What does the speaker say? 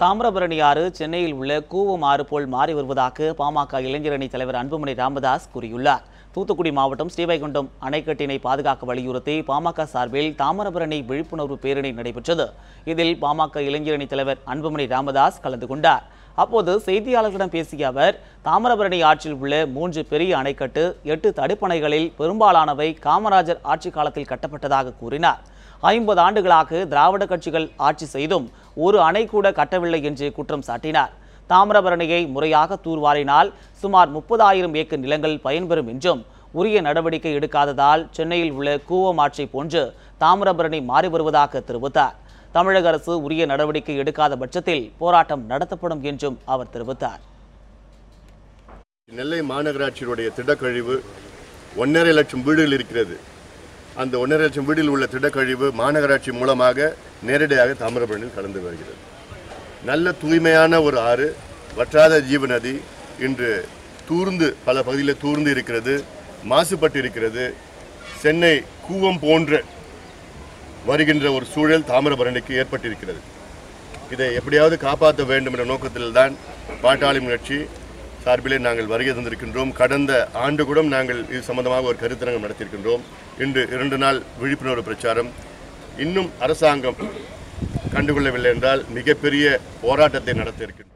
தாமிரபரணி ஆறு சென்னையில் உள்ள கூவம் ஆறு போல் மாறி வருவதாக பாமக இளைஞரணி தலைவர் அன்புமணி ராமதாஸ் கூறியுள்ளார். தூத்துக்குடி மாவட்டம் ஸ்ரீவைகுண்டம் அணைக்கட்டினை பாதுகாக்க வலியுறுத்தி பாமக சார்பில் தாமிரபரணி விழிப்புணர்வு பேரணி நடைபெற்றது. இதில் பாமக இளைஞரணி தலைவர் அன்புமணி ராமதாஸ் கலந்து கொண்டார். அப்போது செய்தியாளர்களிடம் பேசிய அவர், தாமிரபரணி ஆற்றில் உள்ள 3 பெரிய அணைக்கட்டு 8 தடுப்பணைகளில் பெரும்பாலானவை காமராஜர் ஆட்சி காலத்தில் கட்டப்பட்டதாக கூறினார். 50 ஆண்டுகளாக திராவிட கட்சிகள் ஆட்சி செய்தும் ஒரு அணை கூட கட்டவில்லை என்று குற்றம் சாட்டினார். தாமிரபரணியை முறையாக தூர்வாரினால் சுமார் 30,000 ஏக்கர் நிலங்கள் பயன்பெறும் என்றும், உரிய நடவடிக்கை எடுக்காததால் சென்னையில் உள்ள கூவம் ஆற்றை போன்று தாமிரபரணி மாறி வருவதாக தெரிவித்தார். தமிழக அரசு உரிய நடவடிக்கை எடுக்காத பட்சத்தில் போராட்டம் நடத்தப்படும் என்றும் அவர் தெரிவித்தார். நெல்லை மாநகராட்சியுடைய திடக்கழிவு 1.5 லட்சம் வீடுகள் இருக்கிறது. அந்த 1.5 லட்சம் வீடுகளில் உள்ள திடக்கழிவு மாநகராட்சி மூலமாக நேரடியாக தாமிரபரணியில் கலந்து வருகிறது. நல்ல தூய்மையான ஒரு ஆறு, வற்றாத ஜீவநதி இன்று தூர்ந்து பல பகுதியில் தூர்ந்து இருக்கிறது, மாசுபட்டு இருக்கிறது. சென்னை கூவம் போன்ற வருகின்ற ஒரு சூழல் தாமிரபரணிக்கு ஏற்பட்டிருக்கிறது. இதை எப்படியாவது காப்பாற்ற வேண்டும் என்ற நோக்கத்தில்தான் பாட்டாளி கட்சி சார்பிலே நாங்கள் வருகை தந்திருக்கின்றோம். கடந்த ஆண்டு கூட நாங்கள் இது சம்பந்தமாக ஒரு கருத்தரங்கம் நடத்தியிருக்கின்றோம். இன்று 2 நாள் விழிப்புணர்வு பிரச்சாரம். இன்னும் அரசாங்கம் கண்டுகொள்ளவில்லை என்றால் மிகப்பெரிய போராட்டத்தை நடத்த இருக்கின்றோம்.